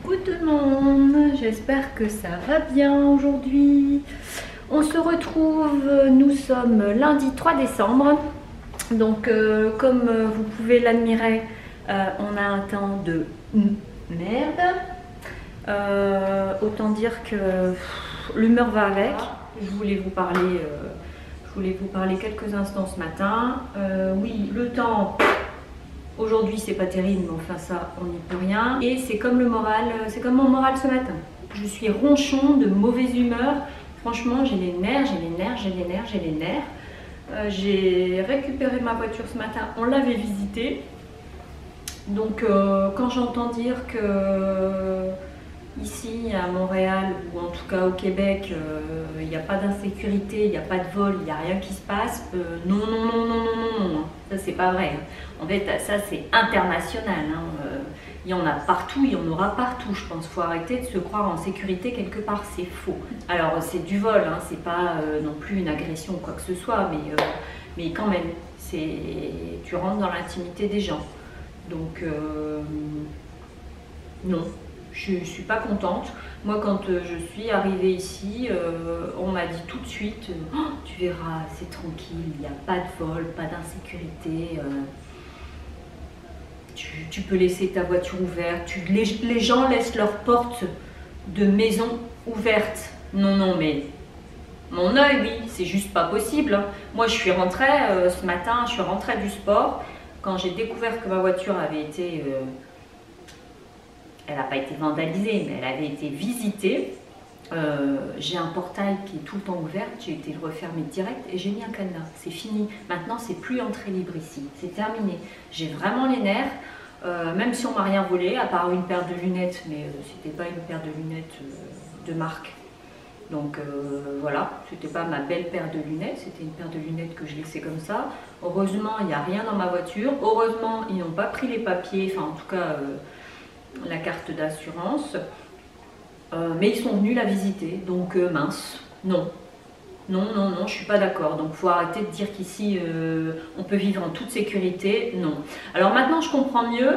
Coucou tout le monde, j'espère que ça va bien aujourd'hui. On se retrouve, nous sommes lundi 3 décembre. Donc comme vous pouvez l'admirer, on a un temps de merde. Autant dire que l'humeur va avec. Je voulais vous parler quelques instants ce matin. Oui, le temps... Aujourd'hui, c'est pas terrible, mais enfin ça, on n'y peut rien. Et c'est comme le moral, c'est comme mon moral ce matin. Je suis ronchon, de mauvaise humeur. Franchement, j'ai les nerfs. J'ai récupéré ma voiture ce matin, on l'avait visitée. Donc quand j'entends dire que ici à Montréal, ou en tout cas au Québec, il n'y a pas d'insécurité, il n'y a pas de vol, il n'y a rien qui se passe, non, ça c'est pas vrai. En fait, ça c'est international. Il y en a partout, il y en aura partout, je pense. Il faut arrêter de se croire en sécurité quelque part, c'est faux. Alors c'est du vol, c'est pas non plus une agression ou quoi que ce soit, mais quand même, tu rentres dans l'intimité des gens. Donc non. Je ne suis pas contente. Moi, quand je suis arrivée ici, on m'a dit tout de suite oh, tu verras, c'est tranquille, il n'y a pas de vol, pas d'insécurité. Tu peux laisser ta voiture ouverte. Les gens laissent leurs portes de maison ouvertes. Non, mais mon œil, oui, c'est juste pas possible. Moi, je suis rentrée ce matin, je suis rentrée du sport. Quand j'ai découvert que ma voiture avait été... elle n'a pas été vandalisée, mais elle avait été visitée. J'ai un portail qui est tout le temps ouvert, j'ai été le refermer direct et j'ai mis un cadenas. C'est fini. Maintenant, c'est plus entrée libre ici. C'est terminé. J'ai vraiment les nerfs, même si on m'a rien volé, à part une paire de lunettes, mais c'était pas une paire de lunettes de marque. Donc voilà, c'était pas ma belle paire de lunettes, c'était une paire de lunettes que je laissais comme ça. Heureusement, il n'y a rien dans ma voiture. Heureusement, ils n'ont pas pris les papiers, enfin en tout cas... la carte d'assurance, mais ils sont venus la visiter, donc mince, non, je suis pas d'accord. Donc faut arrêter de dire qu'ici on peut vivre en toute sécurité, non. Alors maintenant je comprends mieux,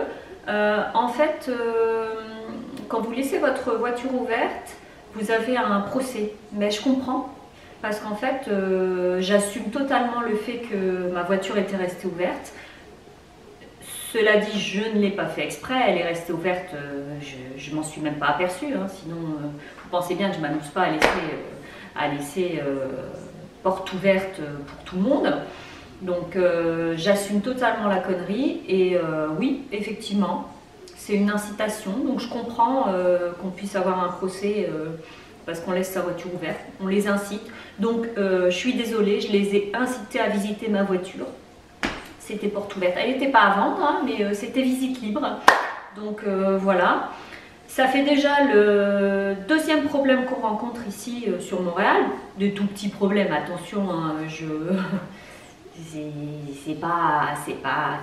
en fait quand vous laissez votre voiture ouverte, vous avez un procès, mais je comprends, parce qu'en fait j'assume totalement le fait que ma voiture était restée ouverte. Cela dit, je ne l'ai pas fait exprès, elle est restée ouverte, je m'en suis même pas aperçue, sinon vous pensez bien que je ne m'amuse pas à laisser porte ouverte pour tout le monde. Donc j'assume totalement la connerie et oui, effectivement, c'est une incitation, donc je comprends qu'on puisse avoir un procès parce qu'on laisse sa voiture ouverte, on les incite. Donc je suis désolée, je les ai incités à visiter ma voiture. C'était porte ouverte. Elle n'était pas à vendre, mais c'était visite libre. Donc voilà. Ça fait déjà le deuxième problème qu'on rencontre ici sur Montréal. De tout petits problèmes, attention, c'est pas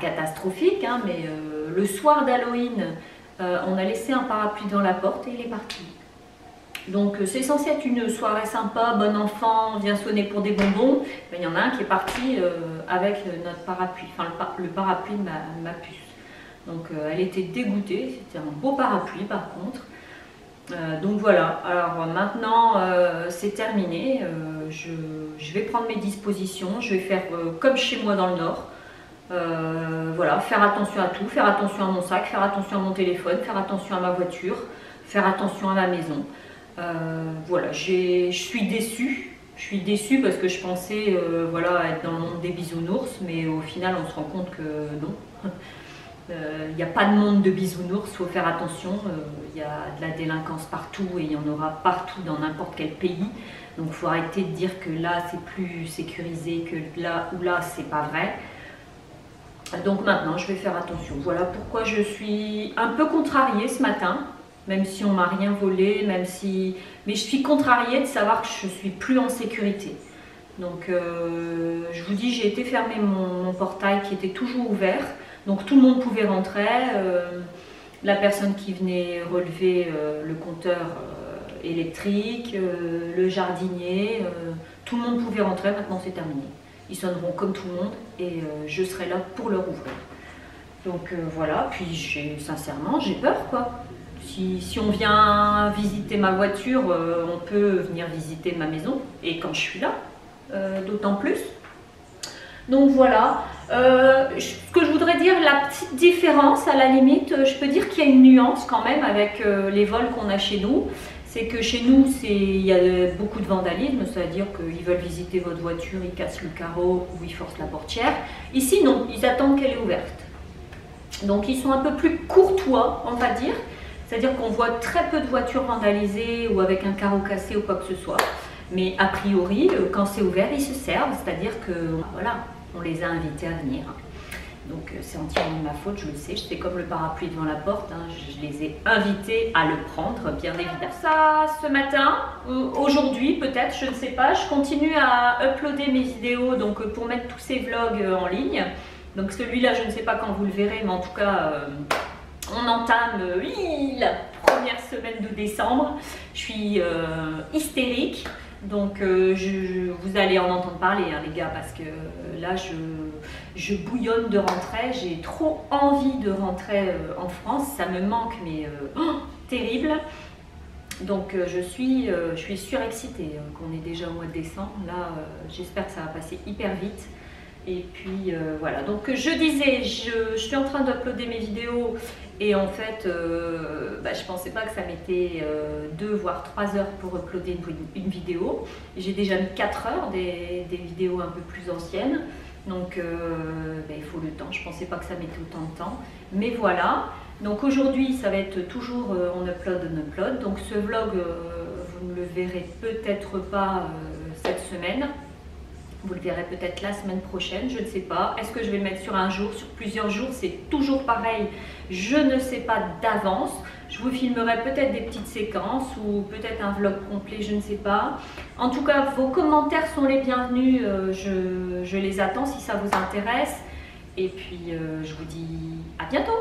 catastrophique, mais le soir d'Halloween, on a laissé un parapluie dans la porte et il est parti. Donc c'est censé être une soirée sympa, bon enfant, on vient sonner pour des bonbons. Il y en a un qui est parti avec notre parapluie, enfin le parapluie de ma puce. Donc elle était dégoûtée, c'était un beau parapluie par contre. Donc voilà, alors maintenant c'est terminé, je vais prendre mes dispositions, je vais faire comme chez moi dans le Nord. Voilà, faire attention à tout, faire attention à mon sac, faire attention à mon téléphone, faire attention à ma voiture, faire attention à ma maison. Voilà, je suis déçue parce que je pensais voilà, être dans le monde des bisounours, mais au final on se rend compte que non. Il n'y a pas de monde de bisounours, il faut faire attention, il y a de la délinquance partout et il y en aura partout dans n'importe quel pays. Donc il faut arrêter de dire que là c'est plus sécurisé que là ou là, c'est pas vrai. Donc maintenant je vais faire attention. Voilà pourquoi je suis un peu contrariée ce matin. Même si on m'a rien volé, mais je suis contrariée de savoir que je suis plus en sécurité. Donc je vous dis, j'ai été fermer mon portail qui était toujours ouvert, donc tout le monde pouvait rentrer. La personne qui venait relever le compteur électrique, le jardinier, tout le monde pouvait rentrer. Maintenant c'est terminé. Ils sonneront comme tout le monde et je serai là pour leur ouvrir. Donc voilà, puis sincèrement j'ai peur quoi. Si on vient visiter ma voiture, on peut venir visiter ma maison. Et quand je suis là, d'autant plus. Donc voilà. Ce que je voudrais dire, la petite différence, à la limite, je peux dire qu'il y a une nuance quand même avec les vols qu'on a chez nous. C'est que chez nous, il y a beaucoup de vandalisme, c'est-à-dire qu'ils veulent visiter votre voiture, ils cassent le carreau ou ils forcent la portière. Ici, non, ils attendent qu'elle est ouverte. Donc ils sont un peu plus courtois, on va dire. C'est-à-dire qu'on voit très peu de voitures vandalisées ou avec un carreau cassé ou quoi que ce soit. Mais a priori, quand c'est ouvert, ils se servent, c'est-à-dire que voilà, on les a invités à venir. Donc c'est entièrement de ma faute, je le sais, c'est comme le parapluie devant la porte, hein, je les ai invités à le prendre, bien évidemment. Ça, ce matin, aujourd'hui peut-être, je ne sais pas, je continue à uploader mes vidéos donc, pour mettre tous ces vlogs en ligne. Donc celui-là, je ne sais pas quand vous le verrez, mais en tout cas, on entame la première semaine de décembre. Je suis hystérique. Donc vous allez en entendre parler hein, les gars, parce que là je bouillonne de rentrer, j'ai trop envie de rentrer en France, ça me manque mais terrible. Donc je suis surexcitée qu'on est déjà au mois de décembre, là j'espère que ça va passer hyper vite. Et puis voilà, donc je disais, je suis en train d'uploader mes vidéos et en fait, je pensais pas que ça mettait 2 voire 3 heures pour uploader une vidéo. J'ai déjà mis 4 heures, des vidéos un peu plus anciennes. Donc il faut le temps, je pensais pas que ça mettait autant de temps. Mais voilà, donc aujourd'hui ça va être toujours on upload. Donc ce vlog, vous ne le verrez peut-être pas cette semaine. Vous le verrez peut-être la semaine prochaine, je ne sais pas. Est-ce que je vais le mettre sur un jour, sur plusieurs jours? C'est toujours pareil, je ne sais pas d'avance. Je vous filmerai peut-être des petites séquences ou peut-être un vlog complet, je ne sais pas. En tout cas, vos commentaires sont les bienvenus, je les attends si ça vous intéresse. Et puis, je vous dis à bientôt.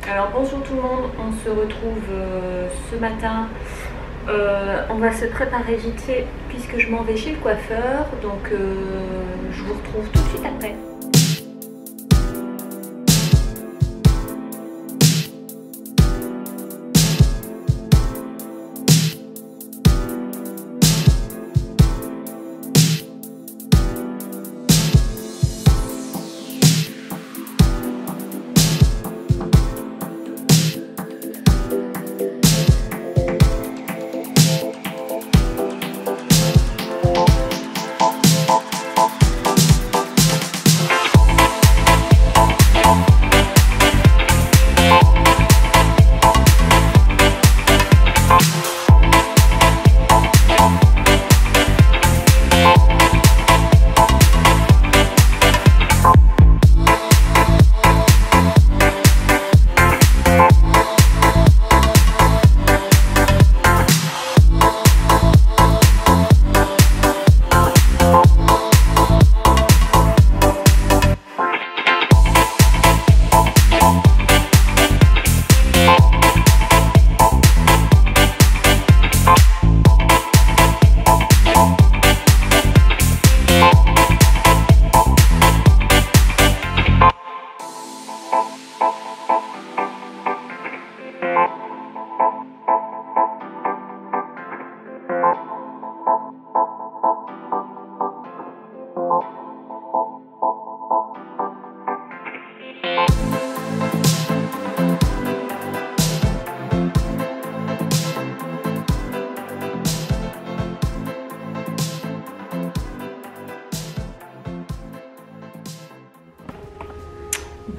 Alors bonjour tout le monde, on se retrouve ce matin, on va se préparer vite fait puisque je m'en vais chez le coiffeur, donc je vous retrouve tout de suite après.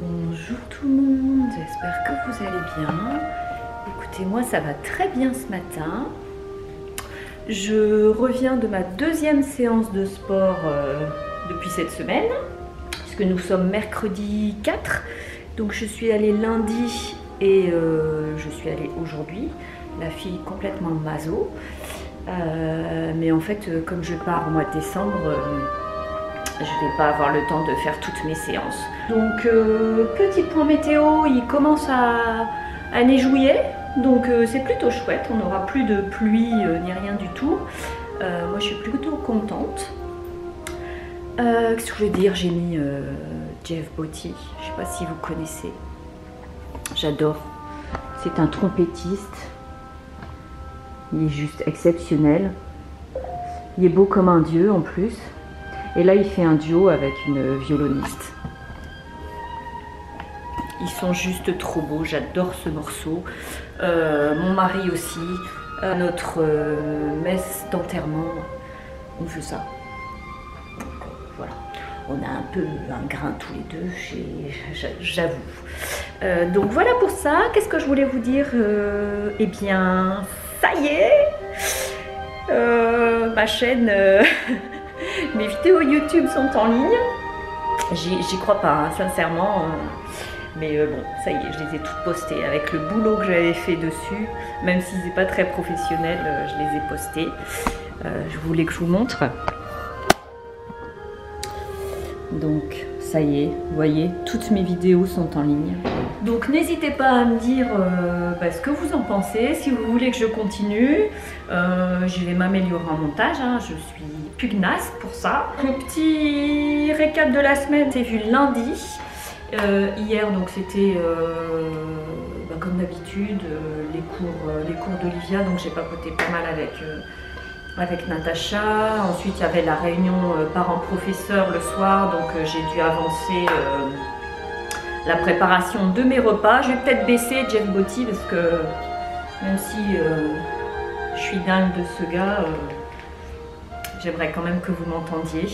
Bonjour tout le monde, j'espère que vous allez bien. Écoutez, moi ça va très bien ce matin. Je reviens de ma 2e séance de sport depuis cette semaine, puisque nous sommes mercredi 4. Donc je suis allée lundi et je suis allée aujourd'hui. La fille complètement maso. Mais en fait, comme je pars au mois de décembre, je vais pas avoir le temps de faire toutes mes séances. Donc petit point météo, il commence à neigouiller, donc c'est plutôt chouette, on n'aura plus de pluie ni rien du tout. Moi je suis plutôt contente. Qu'est-ce que je veux dire, j'ai mis Jeff Botti, je sais pas si vous connaissez, j'adore, c'est un trompettiste, il est juste exceptionnel, il est beau comme un dieu en plus, et là il fait un duo avec une violoniste. Ils sont juste trop beaux, j'adore ce morceau. Mon mari aussi, à notre messe d'enterrement, on fait ça. Donc, voilà, on a un peu un grain tous les deux, j'avoue. Donc voilà pour ça, qu'est-ce que je voulais vous dire? Eh bien, ça y est, ma chaîne, mes vidéos YouTube sont en ligne. J'y crois pas, hein, sincèrement. Mais bon, ça y est, je les ai toutes postées avec le boulot que j'avais fait dessus. Même si c'est pas très professionnel, je les ai postées. Je voulais que je vous montre. Donc, ça y est, vous voyez, toutes mes vidéos sont en ligne. Donc, n'hésitez pas à me dire ce que vous en pensez. Si vous voulez que je continue, je vais m'améliorer en montage. Hein, je suis pugnace pour ça. Le petit récap de la semaine, c'est vu lundi. Hier, donc c'était comme d'habitude les cours d'Olivia, donc j'ai papoté pas mal avec Natacha. Ensuite, il y avait la réunion parents-professeurs le soir, donc j'ai dû avancer la préparation de mes repas. Je vais peut-être baisser Jeff Botti parce que même si je suis dingue de ce gars, j'aimerais quand même que vous m'entendiez.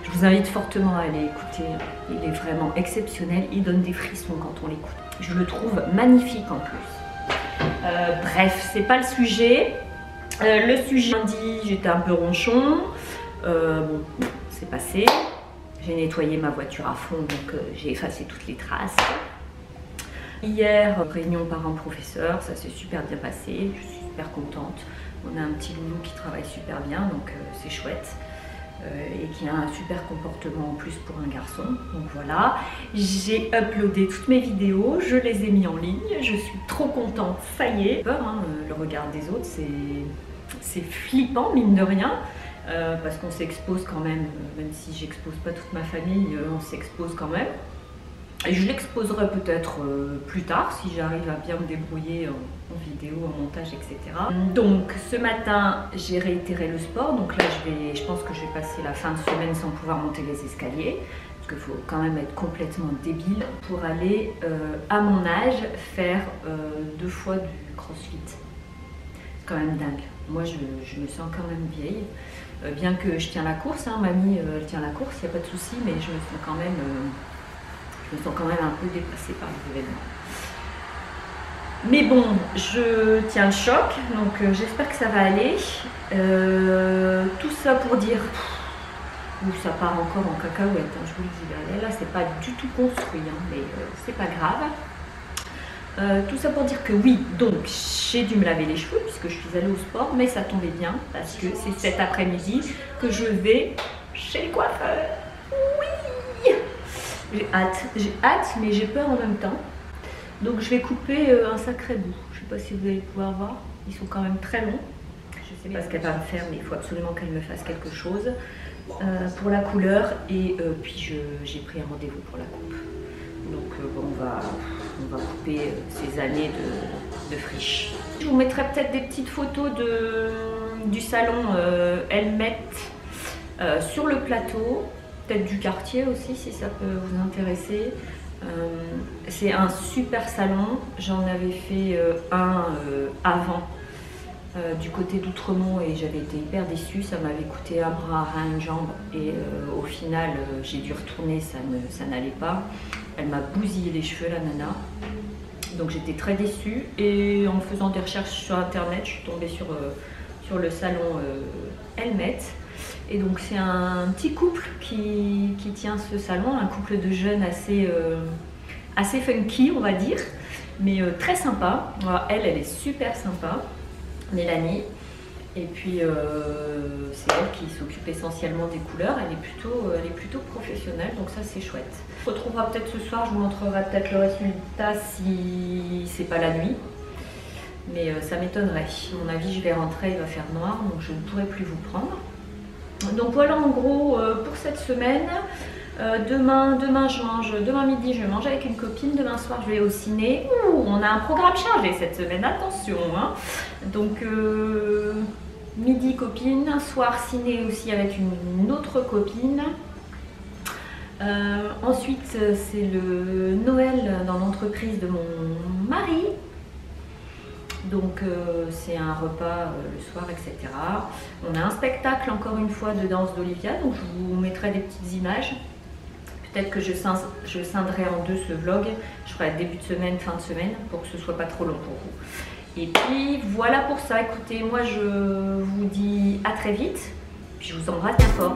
Je vous invite fortement à aller écouter, il est vraiment exceptionnel, il donne des frissons quand on l'écoute. Je le trouve magnifique en plus. Bref, c'est pas le sujet. Le sujet lundi, j'étais un peu ronchon. Bon, c'est passé. J'ai nettoyé ma voiture à fond, donc j'ai effacé toutes les traces. Hier, réunion parents-professeurs, ça s'est super bien passé, je suis super contente. On a un petit loulou qui travaille super bien, donc c'est chouette. Et qui a un super comportement en plus pour un garçon. Donc voilà, j'ai uploadé toutes mes vidéos, je les ai mis en ligne, je suis trop contente, ça y est. Peur, hein, le regard des autres, c'est flippant mine de rien, parce qu'on s'expose quand même si j'expose pas toute ma famille, on s'expose quand même. Et je l'exposerai peut-être plus tard si j'arrive à bien me débrouiller en vidéo, en montage, etc. Donc ce matin, j'ai réitéré le sport. Donc là, je pense que je vais passer la fin de semaine sans pouvoir monter les escaliers. Parce qu'il faut quand même être complètement débile pour aller, à mon âge, faire 2 fois du crossfit. C'est quand même dingue. Moi, je me sens quand même vieille. Bien que je tiens la course, hein, mamie, elle tient la course, il n'y a pas de souci, mais je me sens quand même... Je me sens quand même un peu dépassée par les événements. Mais bon, je tiens le choc, donc j'espère que ça va aller. Tout ça pour dire... ça part encore en cacahuète, hein, je vous le dis. Là, c'est pas du tout construit, hein, mais c'est pas grave. Tout ça pour dire que oui, donc j'ai dû me laver les cheveux puisque je suis allée au sport, mais ça tombait bien parce que c'est cet après-midi que je vais chez le coiffeur. J'ai hâte, mais j'ai peur en même temps. Donc je vais couper un sacré bout. Je ne sais pas si vous allez pouvoir voir. Ils sont quand même très longs. Je ne sais pas ce qu'elle va me faire, mais il faut absolument qu'elle me fasse quelque chose pour la couleur. Et puis j'ai pris un rendez-vous pour la coupe. Donc bon, on va couper ces années de friche. Je vous mettrai peut-être des petites photos du salon Helmet sur le plateau. Peut-être du quartier aussi si ça peut vous intéresser. C'est un super salon, j'en avais fait un avant du côté d'Outremont et j'avais été hyper déçue, ça m'avait coûté un bras, une jambe et au final j'ai dû retourner, ça n'allait pas. Elle m'a bousillé les cheveux la nana, donc j'étais très déçue et en faisant des recherches sur internet je suis tombée sur le salon Helmet. Et donc c'est un petit couple qui tient ce salon, un couple de jeunes assez funky on va dire, mais très sympa. Alors, elle est super sympa, Mélanie, et puis c'est elle qui s'occupe s'occupe essentiellement des couleurs, elle est plutôt professionnelle, donc ça c'est chouette. On se retrouvera peut-être ce soir, je vous montrerai peut-être le résultat si c'est pas la nuit. Mais ça m'étonnerait. À mon avis, je vais rentrer, il va faire noir, donc je ne pourrai plus vous prendre. Donc voilà en gros pour cette semaine. Demain midi je mange avec une copine, demain soir je vais au ciné. Ouh, on a un programme chargé cette semaine, attention hein. Donc midi copine, soir ciné aussi avec une autre copine. Ensuite c'est le Noël dans l'entreprise de mon mari. Donc c'est un repas le soir, etc. On a un spectacle encore une fois de danse d'Olivia, donc je vous mettrai des petites images. Peut-être que je scinderai en deux ce vlog. Je ferai début de semaine, fin de semaine, pour que ce soit pas trop long pour vous. Et puis voilà pour ça. Écoutez, moi je vous dis à très vite. Puis je vous embrasse bien fort.